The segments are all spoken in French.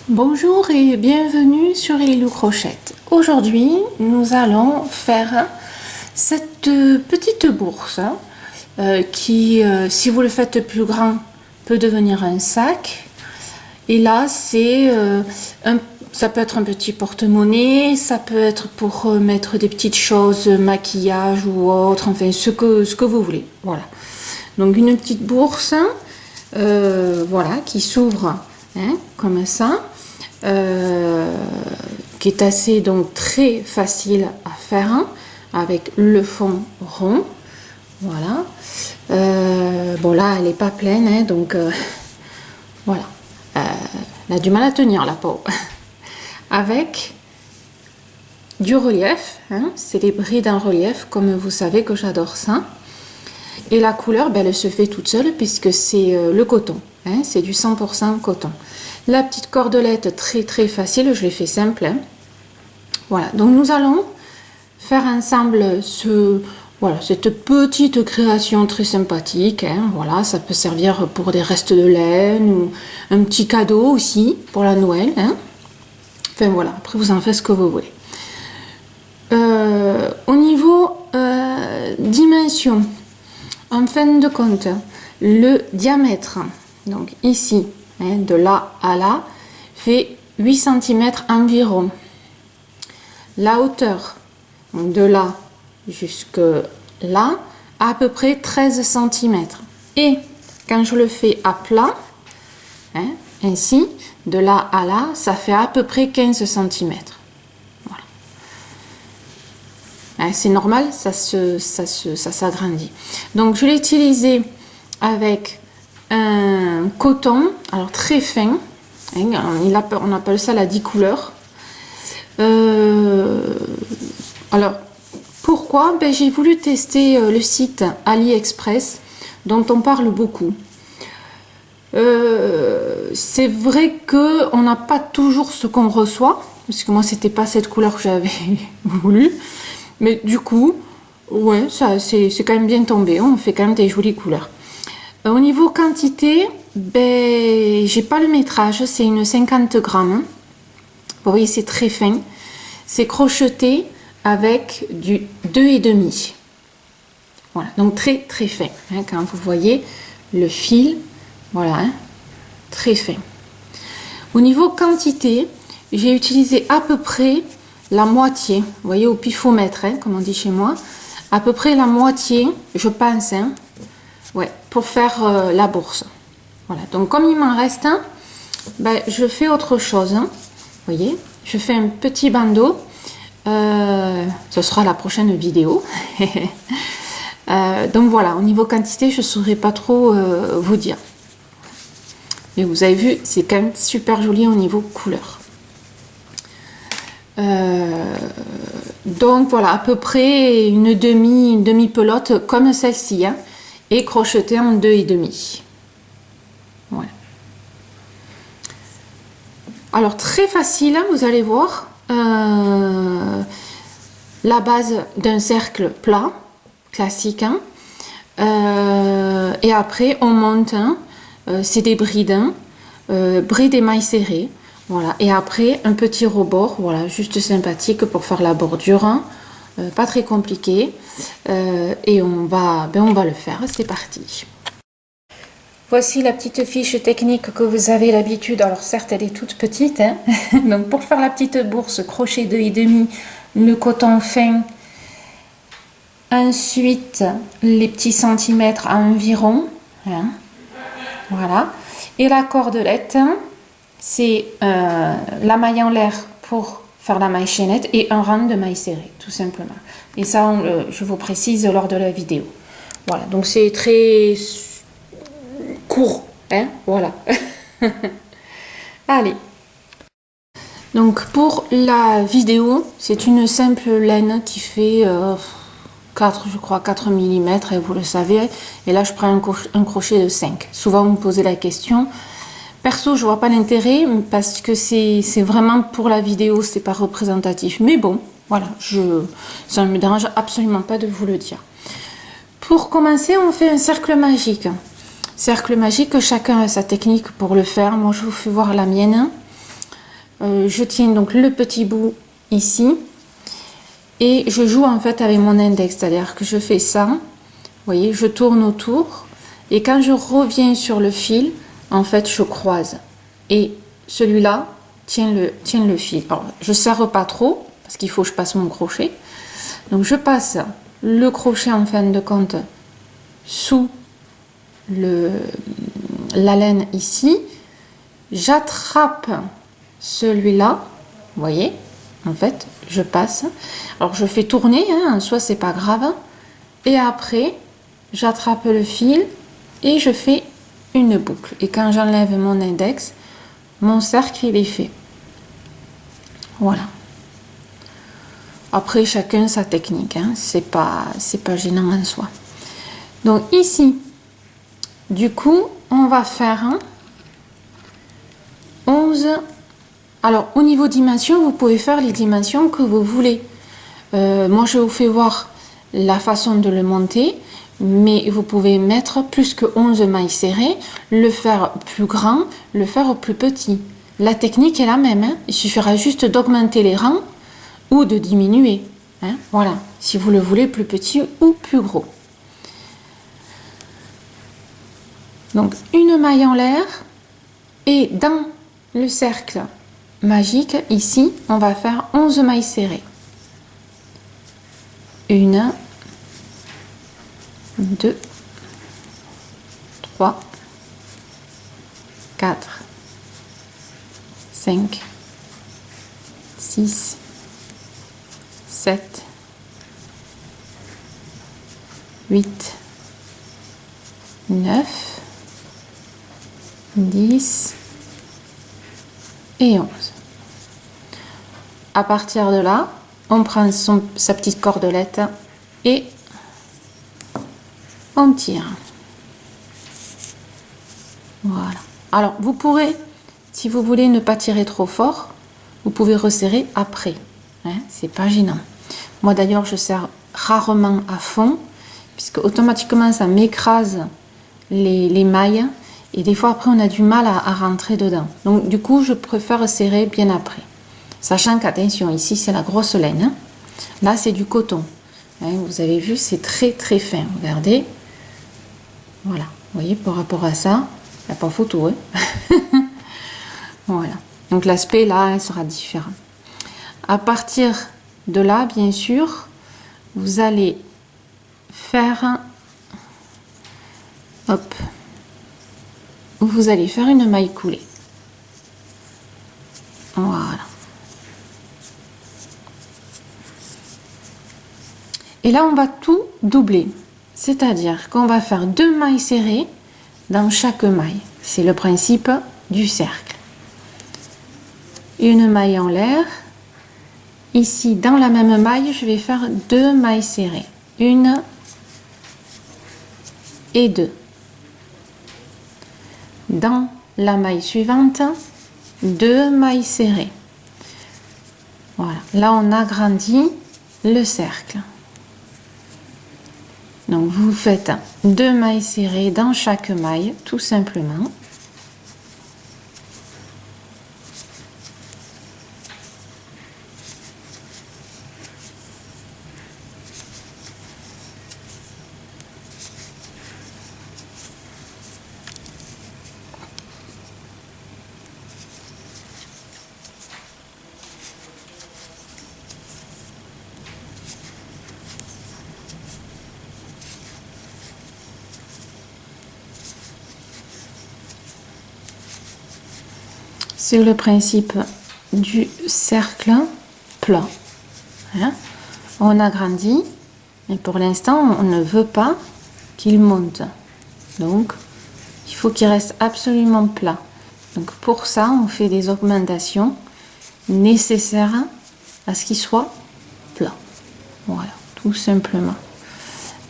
Bonjour et bienvenue sur Lilou Crochette. Aujourd'hui, nous allons faire cette petite bourse qui, si vous le faites plus grand, peut devenir un sac. Et là, ça peut être un petit porte-monnaie, ça peut être pour mettre des petites choses, maquillage ou autre, enfin ce que vous voulez. Voilà. Donc une petite bourse, voilà, qui s'ouvre comme ça. Qui est assez donc très facile à faire avec le fond rond, voilà. Bon là elle n'est pas pleine donc voilà, elle a du mal à tenir la peau avec du relief, c'est des brides en relief comme vous savez que j'adore ça. Et la couleur, elle se fait toute seule puisque c'est le coton, c'est du 100% coton. La petite cordelette très facile, je l'ai fait simple. Voilà, donc nous allons faire ensemble cette petite création très sympathique. Voilà, ça peut servir pour des restes de laine ou un petit cadeau aussi pour la Noël. Enfin voilà, après vous en faites ce que vous voulez. Au niveau dimension, en fin de compte, le diamètre, donc ici, de là à là, fait 8 cm environ. La hauteur, donc de là jusque là, à peu près 13 cm. Et quand je le fais à plat, ainsi, de là à là, ça fait à peu près 15 cm. C'est normal, ça s'agrandit. Donc je l'ai utilisé avec un coton, alors très fin, on appelle ça la 10 couleurs. Alors pourquoi? J'ai voulu tester le site AliExpress dont on parle beaucoup. C'est vrai que on n'a pas toujours ce qu'on reçoit, parce que moi c'était pas cette couleur que j'avais voulu. Mais du coup, ouais, c'est quand même bien tombé. On fait quand même des jolies couleurs. Au niveau quantité, j'ai pas le métrage, c'est une 50 grammes. Vous voyez, c'est très fin. C'est crocheté avec du 2,5. Voilà, donc très fin. Quand vous voyez le fil, voilà, très fin. Au niveau quantité, j'ai utilisé à peu près la moitié, vous voyez, au pifomètre, comme on dit chez moi, à peu près la moitié, je pense, pour faire la bourse. Voilà, donc comme il m'en reste un, je fais autre chose. Vous voyez, je fais un petit bandeau. Ce sera la prochaine vidéo. Donc voilà, au niveau quantité, je ne saurais pas trop vous dire. Mais vous avez vu, c'est quand même super joli au niveau couleur. Donc voilà, à peu près une demi pelote comme celle-ci, et crochetée en 2,5. Voilà. Alors très facile, vous allez voir, la base d'un cercle plat classique, et après on monte, c'est des brides, brides et mailles serrées. Voilà, et après un petit rebord, voilà, juste sympathique pour faire la bordure, pas très compliqué, et on va le faire, c'est parti. Voici la petite fiche technique que vous avez l'habitude, alors certes elle est toute petite, donc pour faire la petite bourse, crochet 2,5, le coton fin, ensuite les petits centimètres à environ, voilà, et la cordelette, c'est la maille en l'air pour faire la maille chaînette et un rang de maille serrée, tout simplement. Et ça, je vous précise lors de la vidéo. Voilà, donc c'est très court, voilà. Allez. Donc pour la vidéo, c'est une simple laine qui fait 4 mm, et vous le savez. Et là, je prends un crochet de 5. Souvent, vous me posez la question. Perso, je vois pas l'intérêt parce que c'est vraiment pour la vidéo, c'est pas représentatif. Mais bon, voilà, ça ne me dérange absolument pas de vous le dire. Pour commencer, on fait un cercle magique. Cercle magique, chacun a sa technique pour le faire. Moi, je vous fais voir la mienne. je tiens donc le petit bout ici et je joue en fait avec mon index, c'est-à-dire que je fais ça, vous voyez, je tourne autour et quand je reviens sur le fil, en fait je croise et celui-là tient le fil. Alors, je serre pas trop parce qu'il faut que je passe mon crochet, donc je passe le crochet en fin de compte sous la laine ici, j'attrape celui-là, vous voyez, en fait je passe, alors je fais tourner, hein, en soi c'est pas grave, et après j'attrape le fil et je fais une boucle, et quand j'enlève mon index, mon cercle il est fait. Voilà. Après chacun sa technique, hein, c'est pas gênant en soi. Donc ici, du coup, on va faire 11. Alors, au niveau dimension, vous pouvez faire les dimensions que vous voulez. Moi, je vous fais voir la façon de le monter, mais vous pouvez mettre plus que 11 mailles serrées, le faire plus grand, le faire plus petit. La technique est la même, hein. Il suffira juste d'augmenter les rangs ou de diminuer. Hein. Voilà, si vous le voulez plus petit ou plus gros. Donc, une maille en l'air et dans le cercle magique, ici, on va faire 11 mailles serrées. 1, 2, 3, 4, 5, 6, 7, 8, 9, 10 et 11. À partir de là, on prend sa petite cordelette et on tire. Voilà. Alors, vous pourrez, si vous voulez ne pas tirer trop fort, vous pouvez resserrer après. Hein, c'est pas gênant. Moi d'ailleurs, je serre rarement à fond, puisque automatiquement ça m'écrase les mailles. Et des fois, après, on a du mal à rentrer dedans. Donc, du coup, je préfère serrer bien après. Sachant qu'attention, ici, c'est la grosse laine. Hein. Là, c'est du coton. Hein, vous avez vu, c'est très, très fin. Regardez. Voilà. Vous voyez, par rapport à ça, il n'y a pas photo. Hein. Voilà. Donc, l'aspect, là, il sera différent. À partir de là, bien sûr, vous allez faire... Hop. Vous allez faire une maille coulée. Voilà. Et là, on va tout doubler. C'est-à-dire qu'on va faire 2 mailles serrées dans chaque maille. C'est le principe du cercle. Une maille en l'air. Ici, dans la même maille, je vais faire 2 mailles serrées. 1 et 2. Dans la maille suivante, 2 mailles serrées. Voilà, là on agrandit le cercle. Donc vous faites 2 mailles serrées dans chaque maille, tout simplement. C'est le principe du cercle plat. Hein? On agrandit, mais pour l'instant, on ne veut pas qu'il monte. Donc, il faut qu'il reste absolument plat. Donc, pour ça, on fait des augmentations nécessaires à ce qu'il soit plat. Voilà, tout simplement.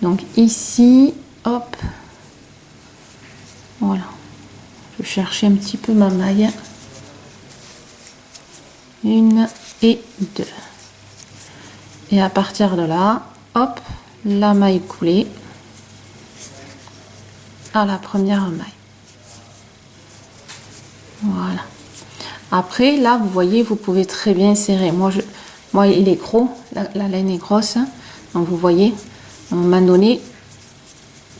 Donc, ici, hop, voilà. Je cherche un petit peu ma maille. 1 et 2. Et à partir de là, hop, la maille coulée à la première maille. Voilà. Après, là, vous voyez, vous pouvez très bien serrer. Moi, il est gros, la laine est grosse. Donc, vous voyez, à un moment donné,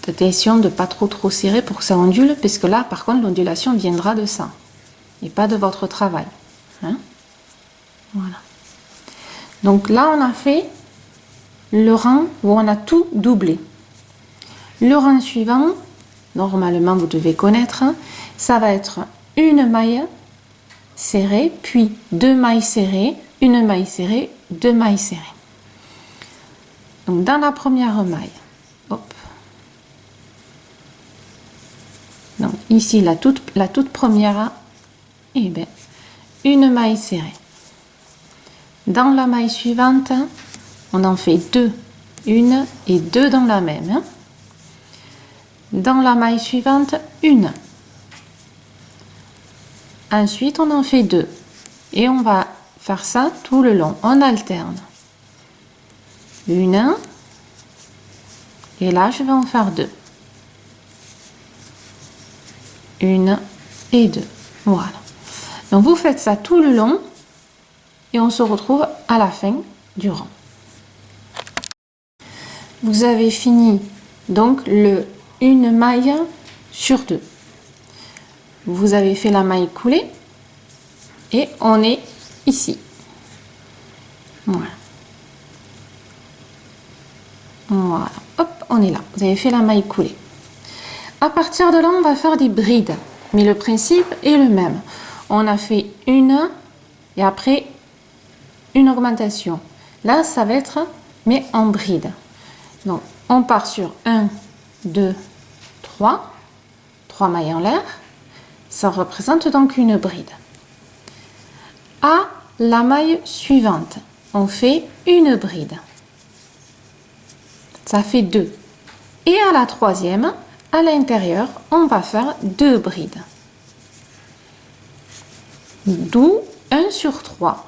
attention de pas trop serrer pour que ça ondule, parce que là, par contre, l'ondulation viendra de ça et pas de votre travail. Hein? Voilà. Donc là, on a fait le rang où on a tout doublé. Le rang suivant, normalement, vous devez connaître, ça va être une maille serrée, puis 2 mailles serrées, une maille serrée, 2 mailles serrées. Donc dans la première maille, hop. Donc ici la toute première, et bien une maille serrée. Dans la maille suivante, on en fait 2, une et 2 dans la même. Hein. Dans la maille suivante, une. Ensuite, on en fait 2 et on va faire ça tout le long. On alterne. Une et là, je vais en faire 2. Une et 2. Voilà. Donc, vous faites ça tout le long et on se retrouve à la fin du rang. Vous avez fini donc une maille sur 2. Vous avez fait la maille coulée et on est ici. Voilà. Voilà. Hop, on est là. Vous avez fait la maille coulée. À partir de là, on va faire des brides. Mais le principe est le même. On a fait une et après une augmentation. Là, ça va être mais en bride. Donc, on part sur 1, 2, 3. 3 mailles en l'air. Ça représente donc une bride. À la maille suivante, on fait une bride. Ça fait 2. Et à la troisième, à l'intérieur, on va faire 2 brides. D'où 1 sur 3.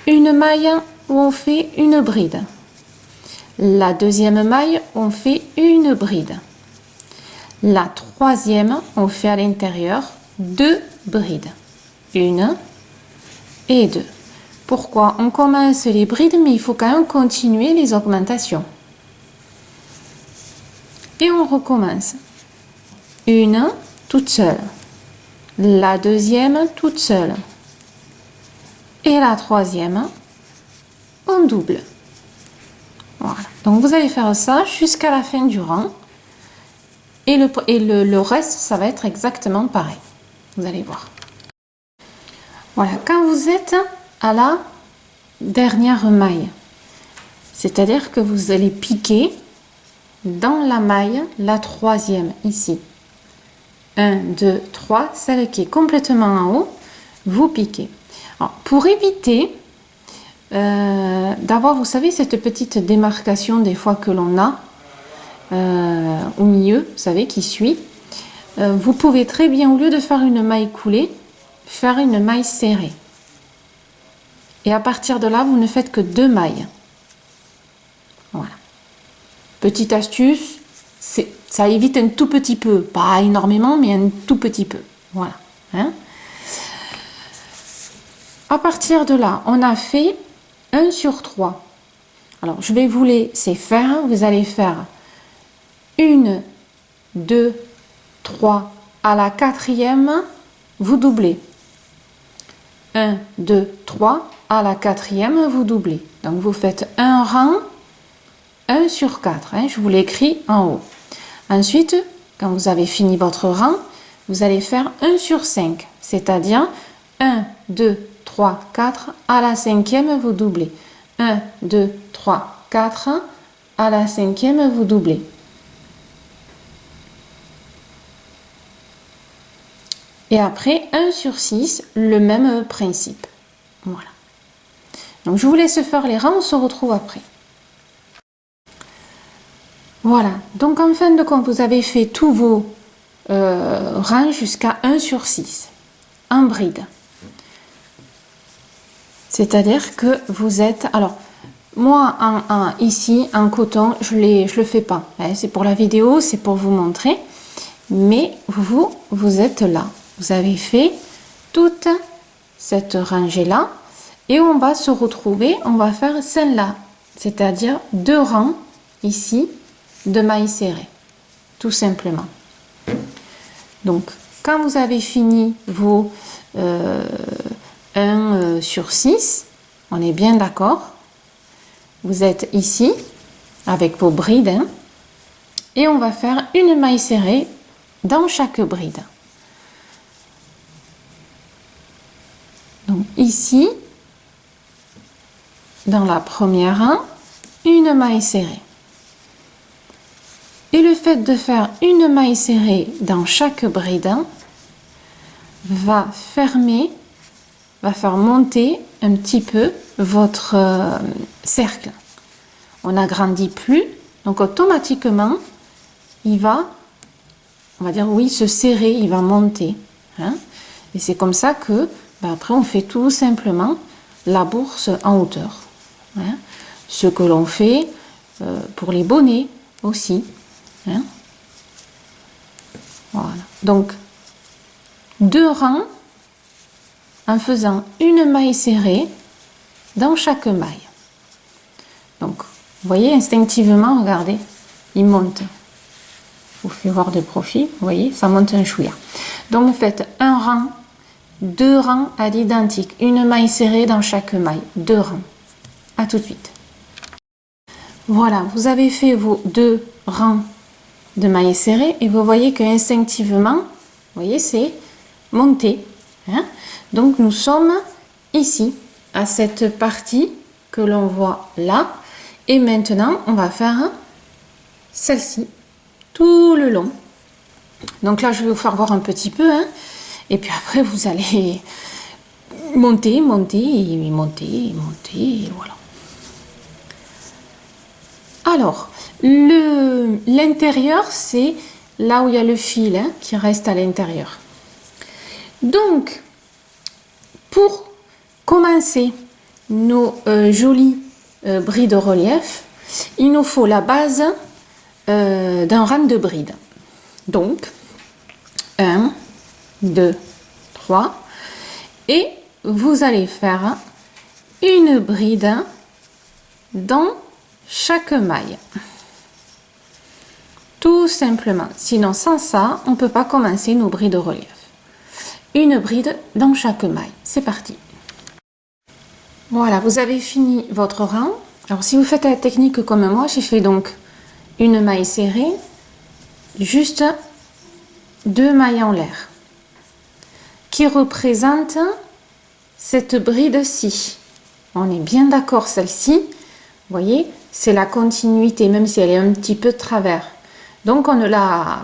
Une maille où on fait une bride. La deuxième maille, on fait une bride. La troisième, on fait à l'intérieur 2 brides. Une et 2. Pourquoi? On commence les brides, mais il faut quand même continuer les augmentations. Et on recommence. Une toute seule. La deuxième toute seule. Et la troisième, on double. Voilà. Donc vous allez faire ça jusqu'à la fin du rang. Et le reste, ça va être exactement pareil. Vous allez voir. Voilà, quand vous êtes à la dernière maille, c'est-à-dire que vous allez piquer dans la maille, la troisième ici. 1, 2, 3, celle qui est complètement en haut, vous piquez. Alors, pour éviter d'avoir, vous savez, cette petite démarcation des fois que l'on a, au milieu, vous savez, qui suit. Vous pouvez très bien, au lieu de faire une maille coulée, faire une maille serrée. Et à partir de là, vous ne faites que 2 mailles. Voilà. Petite astuce, ça évite un tout petit peu, pas énormément, mais un tout petit peu. Voilà. Hein? À partir de là, on a fait 1 sur 3. Alors, je vais vous laisser faire. Vous allez faire 1, 2, 3, à la quatrième, vous doublez. 1, 2, 3, à la quatrième, vous doublez. Donc vous faites un rang, 1 sur 4, hein, je vous l'écris en haut. Ensuite, quand vous avez fini votre rang, vous allez faire 1 sur 5, c'est-à-dire 1, 2, 3, 4, à la cinquième, vous doublez. 1, 2, 3, 4, à la cinquième, vous doublez. Et après, 1 sur 6, le même principe. Voilà. Donc, je vous laisse faire les rangs, on se retrouve après. Voilà. Donc, en fin de compte, vous avez fait tous vos rangs jusqu'à 1 sur 6, en bride. C'est-à-dire que vous êtes... Alors, moi, ici, en coton, je le fais pas. Hein, c'est pour la vidéo, c'est pour vous montrer. Mais vous êtes là. vous avez fait toute cette rangée-là et on va se retrouver, on va faire celle-là, c'est-à-dire 2 rangs ici de mailles serrées, tout simplement. Donc, quand vous avez fini vos 1 sur 6, on est bien d'accord, vous êtes ici avec vos brides, hein, et on va faire une maille serrée dans chaque bride. Donc ici, dans la première, une maille serrée. Et le fait de faire une maille serrée dans chaque bride va fermer, va faire monter un petit peu votre cercle. On n'agrandit plus, donc automatiquement, il va, on va dire oui, se serrer, il va monter. Hein? Et c'est comme ça que, après, on fait tout simplement la bourse en hauteur. Hein? Ce que l'on fait pour les bonnets aussi. Hein? Voilà. Donc, 2 rangs en faisant une maille serrée dans chaque maille. Donc, vous voyez, instinctivement, regardez, il monte. Je vous fais voir de profil, vous voyez, ça monte un chouïa. Donc, vous faites 1 rang, 2 rangs à l'identique, une maille serrée dans chaque maille, 2 rangs. À tout de suite. Voilà, vous avez fait vos 2 rangs de mailles serrées et vous voyez que instinctivement, vous voyez, c'est monté. Hein? Donc, nous sommes ici, à cette partie que l'on voit là. Et maintenant, on va faire celle-ci tout le long. Donc là, je vais vous faire voir un petit peu. Hein, et puis après, vous allez monter, monter, et monter, monter, et voilà. Alors, l'intérieur, c'est là où il y a le fil hein, qui reste à l'intérieur. Donc, pour commencer nos jolies brides relief, il nous faut la base d'un rang de brides. Donc, 1, 2, 3. Et vous allez faire une bride dans chaque maille. Tout simplement. Sinon, sans ça, on ne peut pas commencer nos brides relief. Une bride dans chaque maille. C'est parti. Voilà, vous avez fini votre rang. Alors, si vous faites la technique comme moi, j'ai fait donc une maille serrée, juste 2 mailles en l'air, qui représentent cette bride-ci. On est bien d'accord, celle-ci, vous voyez, c'est la continuité, même si elle est un petit peu de travers. Donc,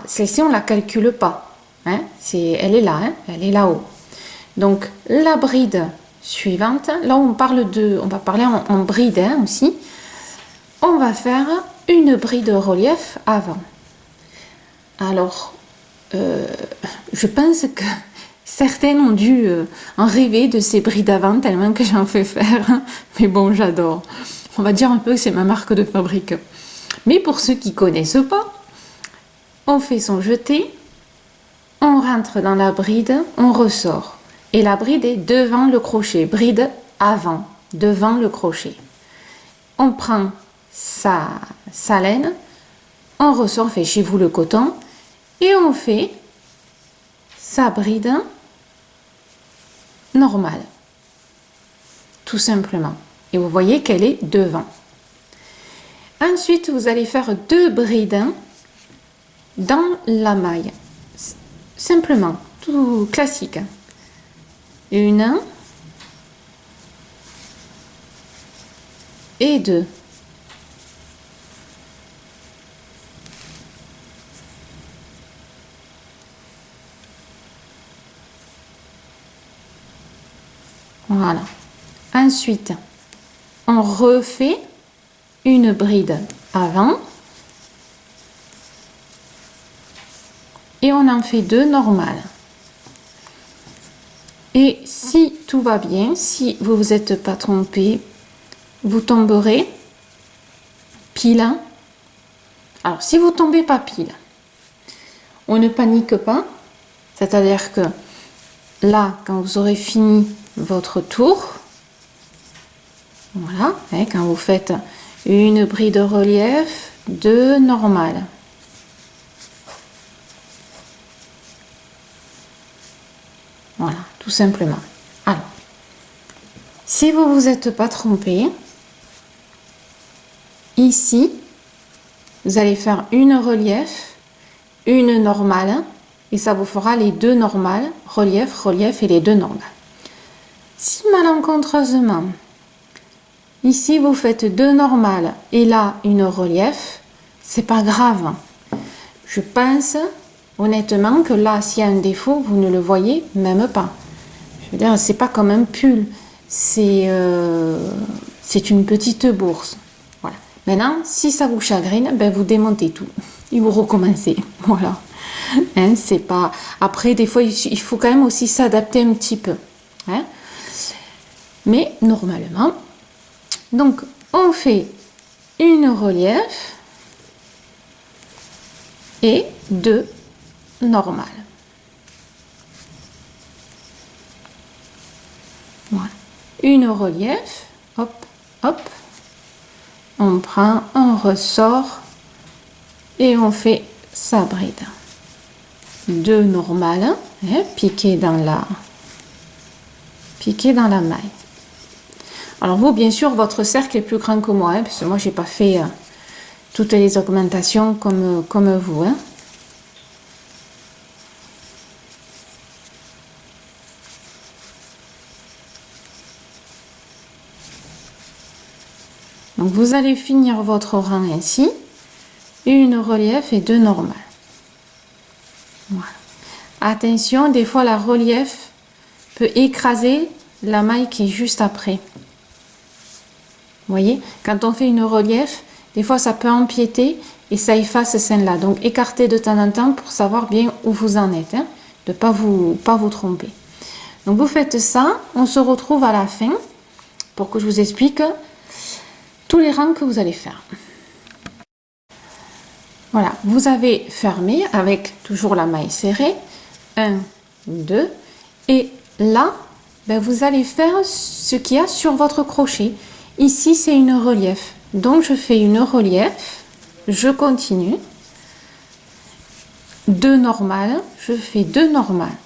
celle-ci, on ne la calcule pas. Hein, elle est là, hein, elle est là-haut. Donc, la bride suivante, là on va parler en bride hein, aussi. On va faire une bride relief avant. Alors, je pense que certaines ont dû en rêver de ces brides avant tellement que j'en fais faire. Mais bon, j'adore. On va dire un peu que c'est ma marque de fabrique. Mais pour ceux qui ne connaissent pas, on fait son jeté, on rentre dans la bride, on ressort. Et la bride est devant le crochet, bride avant, devant le crochet. On prend sa laine, on ressort, fait chez vous le coton, et on fait sa bride normale, tout simplement. Et vous voyez qu'elle est devant. Ensuite, vous allez faire 2 brides dans la maille, simplement, tout classique. 1 et 2. Voilà. Ensuite, on refait une bride avant et on en fait 2 normales. Et si tout va bien, si vous vous êtes pas trompé, vous tomberez pile. Alors, si vous tombez pas pile, on ne panique pas. C'est-à-dire que là, quand vous aurez fini votre tour, voilà, hein, quand vous faites une bride relief, 2 normales. Voilà, tout simplement. Alors, si vous vous êtes pas trompé, ici, vous allez faire une relief, une normale, et ça vous fera les 2 normales, relief, relief et les 2 normales. Si malencontreusement, ici vous faites 2 normales et là une relief, c'est pas grave. Je pense honnêtement que là, s'il y a un défaut, vous ne le voyez même pas. Je veux dire, c'est pas comme un pull, c'est une petite bourse. Voilà. Maintenant, si ça vous chagrine, ben vous démontez tout et vous recommencez. Voilà. Hein, c'est pas. Après, des fois, il faut quand même aussi s'adapter un petit peu. Hein. Mais normalement, donc on fait une relief et 2 normales. Voilà. Une relief, hop, hop. On prend, on ressort et on fait sa bride. 2 normales, hein, piquées dans la maille. Alors vous, bien sûr, votre cercle est plus grand que moi, hein, parce que moi, j'ai pas fait toutes les augmentations comme vous. Hein. Donc vous allez finir votre rang ainsi, une relief et 2 normales. Voilà. Attention, des fois la relief peut écraser la maille qui est juste après. Vous voyez, quand on fait une relief, des fois ça peut empiéter et ça efface celle-là. Donc écartez de temps en temps pour savoir bien où vous en êtes, hein, de ne pas vous tromper. Donc vous faites ça, on se retrouve à la fin pour que je vous explique tous les rangs que vous allez faire. Voilà, vous avez fermé avec toujours la maille serrée, 1, 2, et là, ben vous allez faire ce qu'il y a sur votre crochet. Ici, c'est une relief, donc je fais une relief, je continue, 2 normales, je fais 2 normales,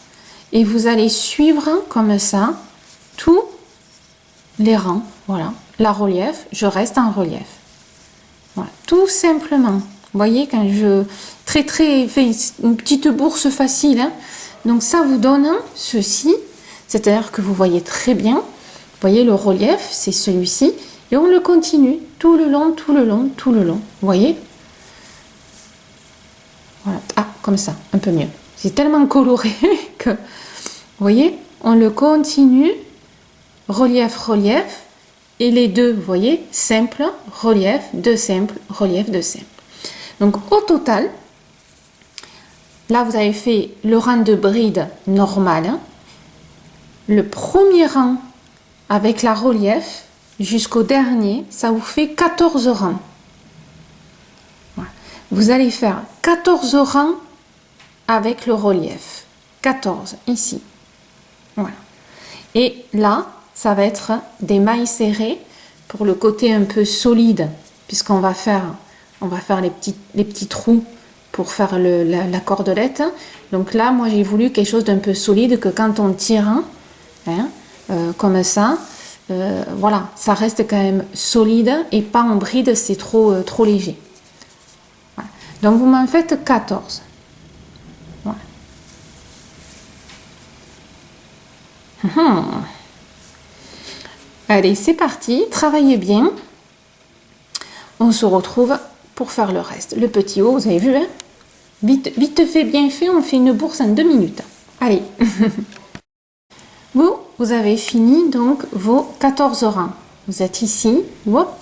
et vous allez suivre comme ça tous les rangs, voilà, la relief, je reste en relief, voilà, tout simplement. Vous voyez, quand je fais une petite bourse facile, hein. Donc ça vous donne ceci, c'est-à-dire que vous voyez très bien, vous voyez le relief, c'est celui-ci, et on le continue tout le long, tout le long, tout le long, vous voyez. Voilà, ah, comme ça, un peu mieux. C'est tellement coloré que, vous voyez, on le continue, relief, relief, et les 2, vous voyez, simple, relief, 2 simples, relief, 2 simples. Donc au total, là vous avez fait le rang de bride normal, hein. Le premier rang avec la relief jusqu'au dernier, ça vous fait 14 rangs. Voilà. Vous allez faire 14 rangs avec le relief. 14 ici. Voilà. Et là, ça va être des mailles serrées pour le côté un peu solide, puisqu'on va faire les petits trous pour faire la cordelette. Donc là, moi, j'ai voulu quelque chose d'un peu solide que quand on tire, hein, comme ça, voilà, ça reste quand même solide et pas en bride, c'est trop léger. Voilà. Donc, vous m'en faites 14. Voilà. Allez, c'est parti, travaillez bien. On se retrouve pour faire le reste. Le petit haut, vous avez vu, hein? Vite fait, bien fait, on fait une bourse en 2 minutes. Allez. Vous avez fini donc vos 14 rangs. Vous êtes ici, hop,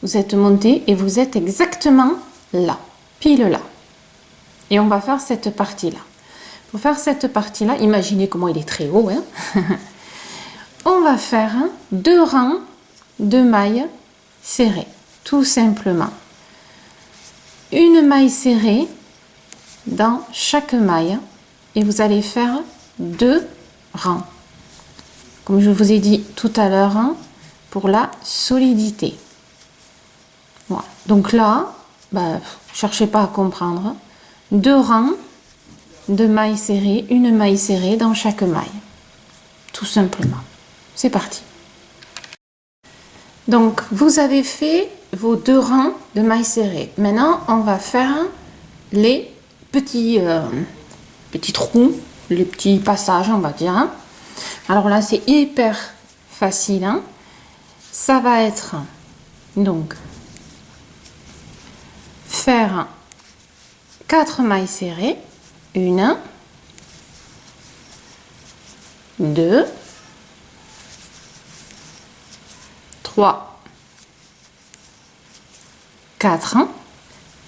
vous êtes monté et vous êtes exactement là, pile là. Et on va faire cette partie-là. Pour faire cette partie-là, imaginez comment il est très haut, hein? On va faire 2 rangs de mailles serrées, tout simplement. Une maille serrée dans chaque maille et vous allez faire 2 rang. Comme je vous ai dit tout à l'heure, hein, pour la solidité. Voilà. Donc là, cherchez pas à comprendre. 2 rangs de mailles serrées, une maille serrée dans chaque maille. Tout simplement. C'est parti. Donc, vous avez fait vos 2 rangs de mailles serrées. Maintenant, on va faire les petits trous, les petits passages, on va dire. Hein. Alors là, c'est hyper facile. Hein. Ça va être, donc, faire 4 mailles serrées. 1, 2, 3, 4,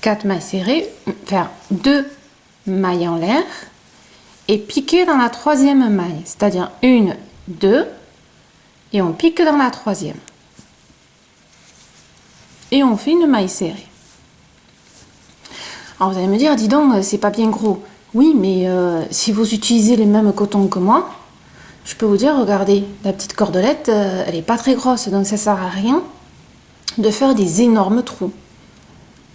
4 mailles serrées, faire 2 mailles en l'air et piquer dans la 3e maille, c'est-à-dire 1, 2 et on pique dans la 3e et on fait une maille serrée. Alors vous allez me dire, dis donc, c'est pas bien gros. Oui, mais si vous utilisez les mêmes cotons que moi, je peux vous dire, regardez, la petite cordelette, elle n'est pas très grosse, donc ça sert à rien de faire des énormes trous.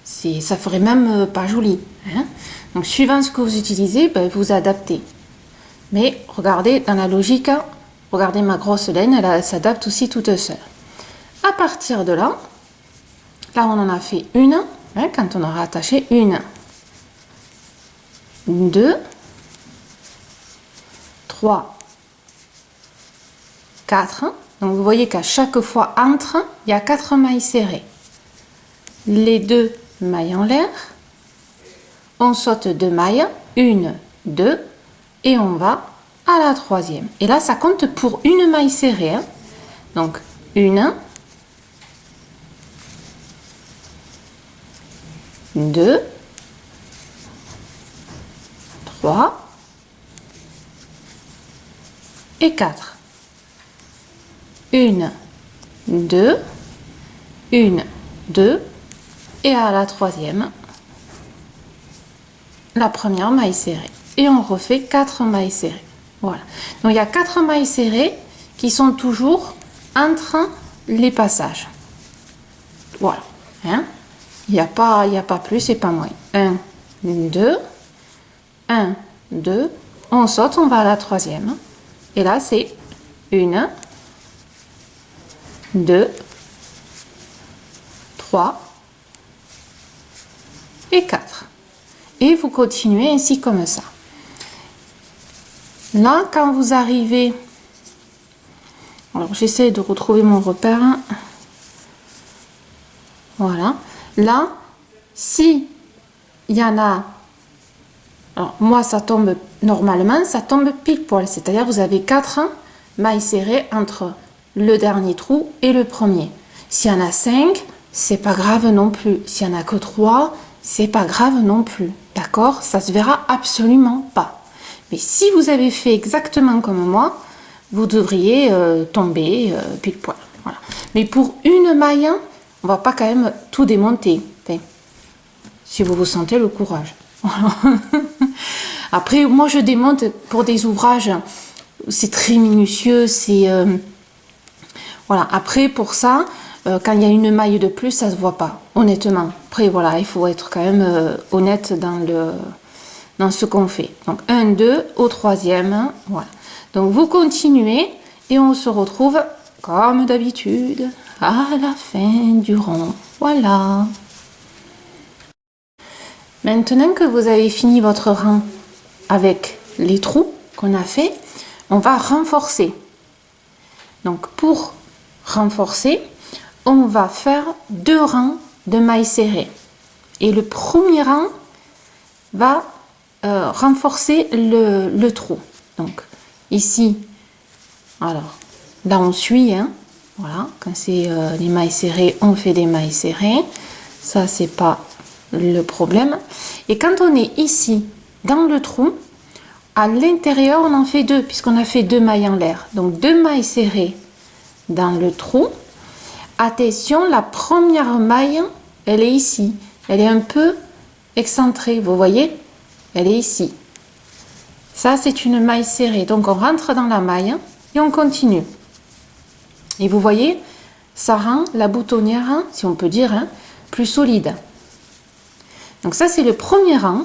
Ça ferait même pas joli. Hein. Donc, suivant ce que vous utilisez, vous adaptez. Mais regardez, dans la logique, regardez ma grosse laine, elle s'adapte aussi toute seule. À partir de là, on en a fait une, hein, quand on aura attaché 1, 2, 3, 4. Donc vous voyez qu'à chaque fois entre, il y a 4 mailles serrées. Les 2 mailles en l'air, on saute 2 mailles, 1, 2, et on va à la 3e. Et là, ça compte pour une maille serrée. Hein. Donc 1, 2, 3 et 4. 1, 2, 1, 2 et à la 3e, la première maille serrée. Et on refait 4 mailles serrées. Voilà. Donc il y a 4 mailles serrées qui sont toujours entre les passages. Voilà. Hein? Il n'y a pas plus et pas moins. 1, 2, 1, 2, on saute, on va à la 3e. Et là, c'est 1, 2, 3 et 4. Et vous continuez ainsi comme ça. Là, quand vous arrivez... Alors, j'essaie de retrouver mon repère. Voilà. Là, si il y en a... Alors, moi, ça tombe... Normalement, ça tombe pile poil. C'est-à-dire, vous avez 4 mailles serrées entre le dernier trou et le premier. S'il y en a 5, c'est pas grave non plus. S'il y en a que 3, c'est pas grave non plus. D'accord? Ça se verra absolument pas. Mais si vous avez fait exactement comme moi, vous devriez tomber pile poil. Voilà. Mais pour une maille, on va pas quand même tout démonter. Enfin, si vous vous sentez le courage. Après, moi je démonte pour des ouvrages, c'est très minutieux, c'est... Voilà. Après, pour ça, quand il y a une maille de plus, ça se voit pas, honnêtement. Après, voilà, il faut être quand même honnête dans ce qu'on fait. Donc, 1, 2, au 3e, voilà. Donc, vous continuez et on se retrouve, comme d'habitude, à la fin du rond. Voilà. Maintenant que vous avez fini votre rang avec les trous qu'on a fait, on va renforcer. Donc, pour renforcer, on va faire 2 rangs de mailles serrées. Et le premier rang va renforcer le trou. Donc, ici, alors, là on suit, hein, voilà, quand c'est les mailles serrées, on fait des mailles serrées. Ça, c'est pas le problème. Et quand on est ici, dans le trou, à l'intérieur, on en fait 2, puisqu'on a fait 2 mailles en l'air. Donc, 2 mailles serrées dans le trou. Attention, la première maille, elle est ici. Elle est un peu excentrée, vous voyez? Elle est ici. Ça, c'est une maille serrée. Donc, on rentre dans la maille et on continue. Et vous voyez, ça rend la boutonnière, si on peut dire, plus solide. Donc ça, c'est le premier rang.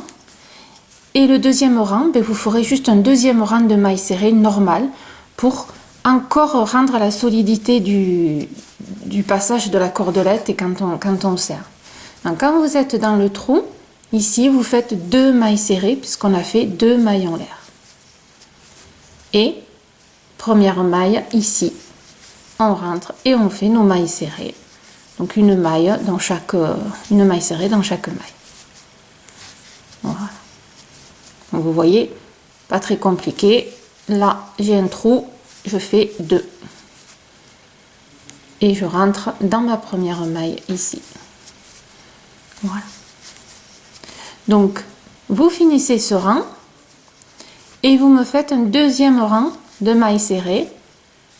Et le deuxième rang, ben, vous ferez juste un deuxième rang de mailles serrées normal pour encore rendre la solidité du passage de la cordelette et quand on serre. Donc quand vous êtes dans le trou, ici, vous faites 2 mailles serrées puisqu'on a fait 2 mailles en l'air. Et première maille ici, on rentre et on fait nos mailles serrées. Donc une maille serrée dans chaque maille. Voilà. Donc vous voyez, pas très compliqué. Là, j'ai un trou, je fais 2. Et je rentre dans ma première maille ici. Voilà. Donc, vous finissez ce rang et vous me faites un deuxième rang de mailles serrées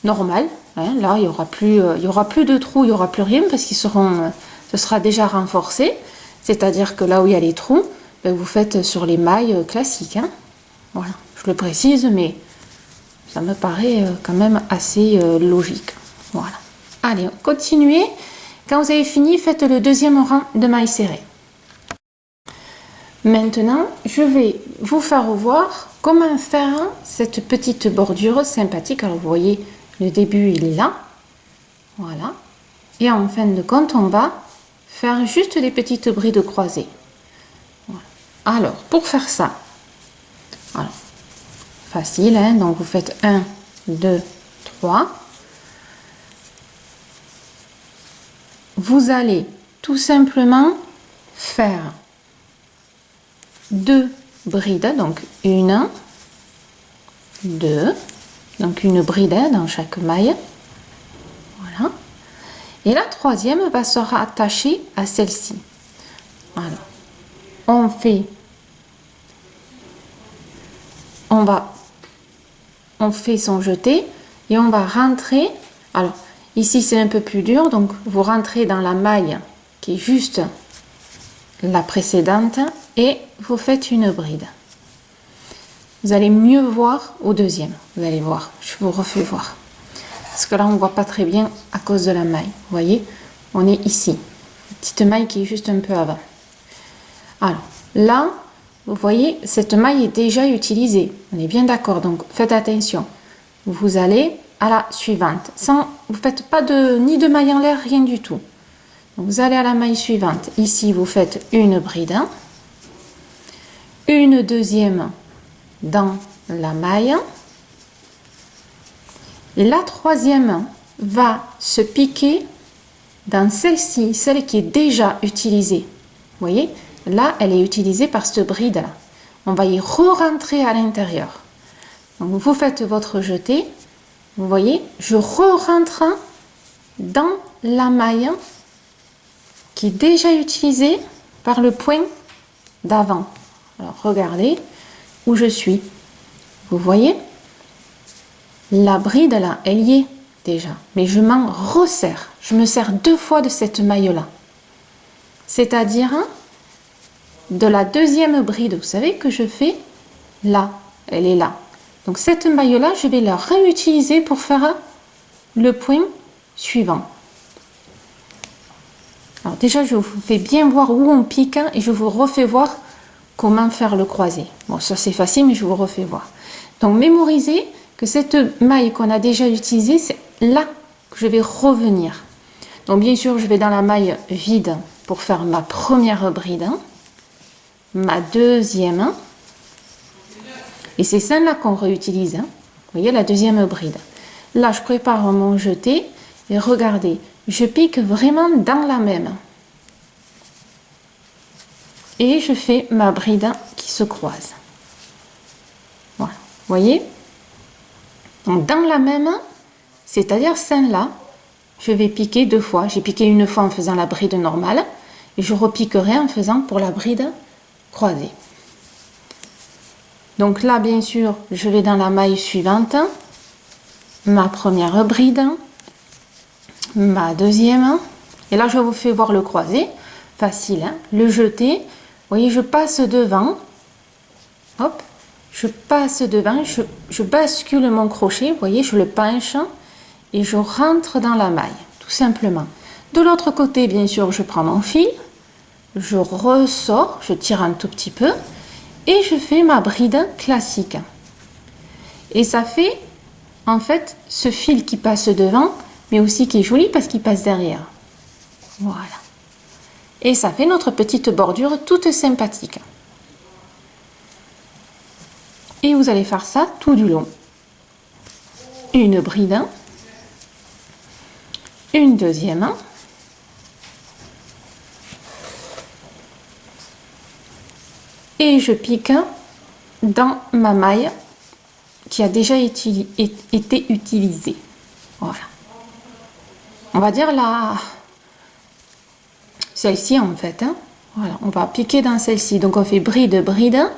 normal. Hein, là, il y aura plus de trous, il n'y aura plus rien parce ce sera déjà renforcé. C'est-à-dire que là où il y a les trous, ben, vous faites sur les mailles classiques. Hein. Voilà, je le précise, mais ça me paraît quand même assez logique. Voilà. Allez, continuez. Quand vous avez fini, faites le deuxième rang de mailles serrées. Maintenant, je vais vous faire voir comment faire cette petite bordure sympathique. Alors, vous voyez, le début, il est là. Voilà. Et en fin de compte, on va faire juste des petites brides croisées. Voilà. Alors, pour faire ça, alors, facile, hein, donc vous faites 1, 2, 3. Vous allez tout simplement faire 2 brides, donc 1, 2, donc une bride dans chaque maille. Voilà. Et la troisième va se rattacher à celle-ci. Alors, on fait son jeté et on va rentrer. Alors, ici c'est un peu plus dur, donc vous rentrez dans la maille qui est juste la précédente et vous faites une bride. Vous allez mieux voir au deuxième. Vous allez voir, je vous refais voir. Parce que là, on ne voit pas très bien à cause de la maille. Vous voyez, on est ici. Une petite maille qui est juste un peu avant. Alors, là, vous voyez, cette maille est déjà utilisée. On est bien d'accord, donc faites attention. Vous allez à la suivante. Vous ne faites pas ni de maille en l'air, rien du tout. Donc, vous allez à la maille suivante. Ici, vous faites une bride. Une deuxième dans la maille. La troisième va se piquer dans celle-ci, celle qui est déjà utilisée. Vous voyez, là, elle est utilisée par cette bride-là. On va y re-rentrer à l'intérieur. Donc, vous faites votre jeté. Vous voyez, je re-rentre dans la maille qui est déjà utilisée par le point d'avant. Alors, regardez où je suis. Vous voyez, la bride là, elle y est déjà. Mais je m'en resserre. Je me sers 2 fois de cette maille-là. C'est-à-dire de la deuxième bride, vous savez, que je fais là. Elle est là. Donc, cette maille-là, je vais la réutiliser pour faire le point suivant. Alors, déjà, je vous fais bien voir où on pique et je vous refais voir comment faire le croisé. Bon, ça c'est facile, mais je vous refais voir. Donc, mémorisez que cette maille qu'on a déjà utilisée, c'est là que je vais revenir. Donc, bien sûr, je vais dans la maille vide pour faire ma première bride, ma deuxième, et c'est celle-là qu'on réutilise. Vous voyez, la deuxième bride. Là, je prépare mon jeté, et regardez, je pique vraiment dans la même. Et je fais ma bride qui se croise. Voilà, vous voyez? Donc, dans la même, c'est-à-dire celle-là, je vais piquer 2 fois. J'ai piqué une fois en faisant la bride normale et je repiquerai en faisant pour la bride croisée. Donc là, bien sûr, je vais dans la maille suivante, ma première bride, ma deuxième, et là, je vous fais voir le croisé. Facile, hein? Le jeté. Vous voyez, je passe devant, hop, je passe devant, je bascule mon crochet, vous voyez, je le penche et je rentre dans la maille, tout simplement. De l'autre côté, bien sûr, je prends mon fil, je ressors, je tire un tout petit peu et je fais ma bride classique. Et ça fait, en fait, ce fil qui passe devant, mais aussi qui est joli parce qu'il passe derrière. Voilà. Et ça fait notre petite bordure toute sympathique. Et vous allez faire ça tout du long. Une bride, une deuxième, et je pique dans ma maille qui a déjà été utilisée. Voilà. On va dire là, celle-ci en fait. Hein. Voilà, on va piquer dans celle-ci. Donc on fait bride, bride.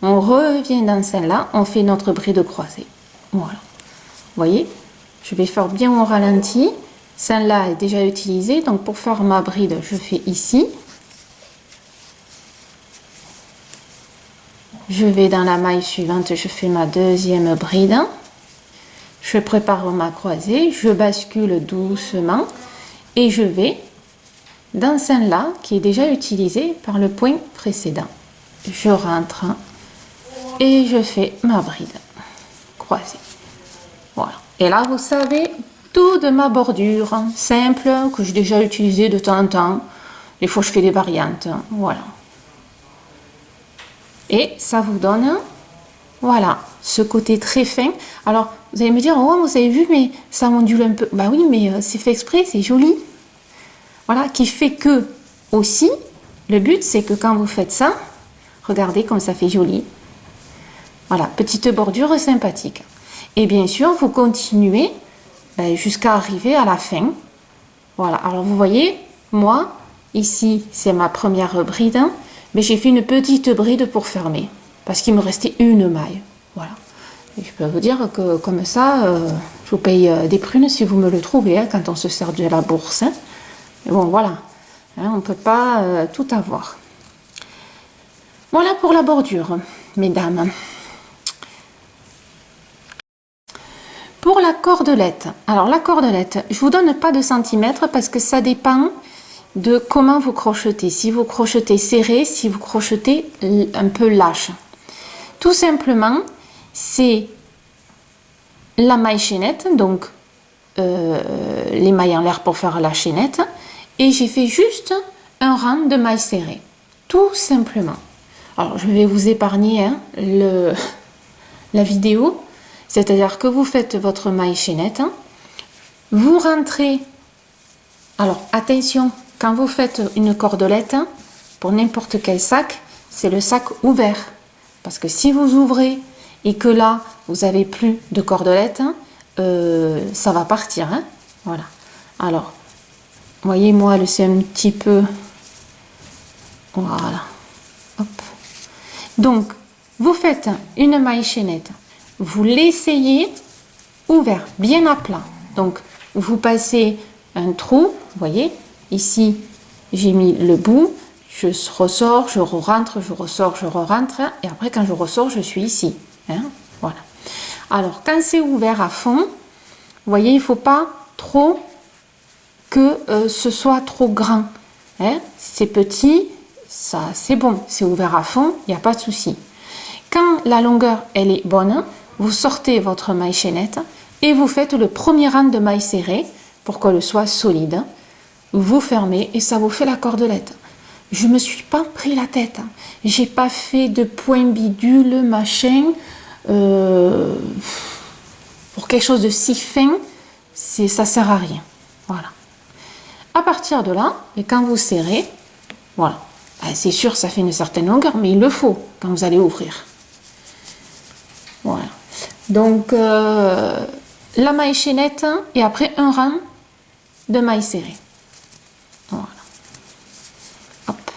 On revient dans celle-là, on fait notre bride croisée. Voilà. Vous voyez, je vais faire bien au ralenti. Celle-là est déjà utilisée, donc pour faire ma bride, je fais ici. Je vais dans la maille suivante, je fais ma deuxième bride. Je prépare ma croisée, je bascule doucement et je vais dans celle-là qui est déjà utilisée par le point précédent. Je rentre et je fais ma bride croisée. Voilà. Et là, vous savez tout de ma bordure simple que j'ai déjà utilisée de temps en temps. Des fois, je fais des variantes. Voilà. Et ça vous donne, voilà, ce côté très fin. Alors, vous allez me dire, oh, vous avez vu, mais ça ondule un peu. Bah oui, mais c'est fait exprès, c'est joli. Voilà, qui fait que, aussi, le but, c'est que quand vous faites ça, regardez comme ça fait joli. Voilà, petite bordure sympathique. Et bien sûr, vous continuez jusqu'à arriver à la fin. Voilà, alors vous voyez, moi, ici, c'est ma première bride, mais j'ai fait une petite bride pour fermer, parce qu'il me restait une maille. Voilà. Et je peux vous dire que comme ça, je vous paye des prunes si vous me le trouvez, hein, quand on se sert de la bourse. Hein. Mais bon, voilà, hein, on ne peut pas tout avoir. Voilà pour la bordure, mesdames. Pour la cordelette, alors la cordelette, je vous donne pas de centimètres parce que ça dépend de comment vous crochetez. Si vous crochetez serré, si vous crochetez un peu lâche. Tout simplement, c'est la maille chaînette, donc les mailles en l'air pour faire la chaînette, et j'ai fait juste un rang de mailles serrées. Tout simplement. Alors, je vais vous épargner hein, la vidéo. C'est-à-dire que vous faites votre maille chaînette, vous rentrez, alors attention, quand vous faites une cordelette, pour n'importe quel sac, c'est le sac ouvert. Parce que si vous ouvrez et que là, vous n'avez plus de cordelette, ça va partir. Hein, voilà. Alors, voyez, moi, c'est un petit peu... Voilà. Hop. Donc, vous faites une maille chaînette. Vous l'essayez ouvert, bien à plat. Donc, vous passez un trou, vous voyez, ici, j'ai mis le bout, je ressors, je rentre, je ressors, je rentre, et après, quand je ressors, je suis ici. Hein, voilà. Alors, quand c'est ouvert à fond, vous voyez, il ne faut pas trop que ce soit trop grand. Hein, c'est petit, ça, c'est bon. C'est ouvert à fond, il n'y a pas de souci. Quand la longueur, elle est bonne, vous sortez votre maille chaînette et vous faites le premier rang de mailles serrées pour qu'elle soit solide. Vous fermez et ça vous fait la cordelette. Je ne me suis pas pris la tête. J'ai pas fait de point bidule, machin. Pour quelque chose de si fin, ça sert à rien. Voilà. À partir de là, et quand vous serrez, voilà. C'est sûr, ça fait une certaine longueur, mais il le faut quand vous allez ouvrir. Voilà. Donc, la maille chaînette et après un rang de mailles serrées. Voilà. Hop.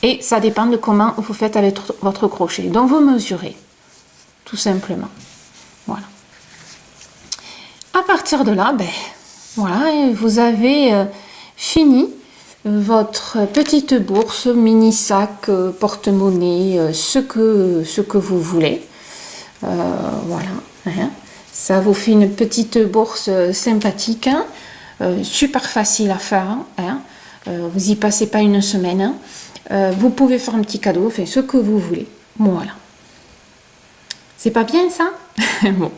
Et ça dépend de comment vous faites avec votre crochet. Donc, vous mesurez, tout simplement. Voilà. À partir de là, voilà, vous avez fini votre petite bourse, mini sac, porte-monnaie, ce que vous voulez. Voilà. Hein. Ça vous fait une petite bourse sympathique, hein. Super facile à faire. Hein. Vous y passez pas une semaine. Hein. Vous pouvez faire un petit cadeau, enfin ce que vous voulez. Voilà. C'est pas bien ça? Bon,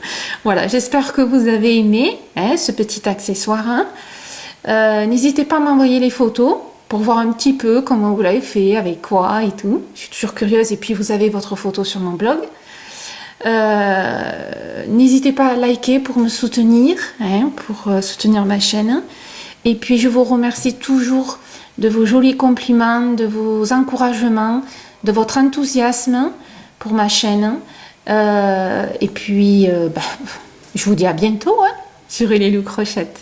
voilà, j'espère que vous avez aimé hein, ce petit accessoire. Hein. N'hésitez pas à m'envoyer les photos pour voir un petit peu comment vous l'avez fait, avec quoi et tout. Je suis toujours curieuse et puis vous avez votre photo sur mon blog. N'hésitez pas à liker pour me soutenir, hein, pour soutenir ma chaîne. Et puis je vous remercie toujours de vos jolis compliments, de vos encouragements, de votre enthousiasme pour ma chaîne. Et puis je vous dis à bientôt hein, sur Elelou Crochette.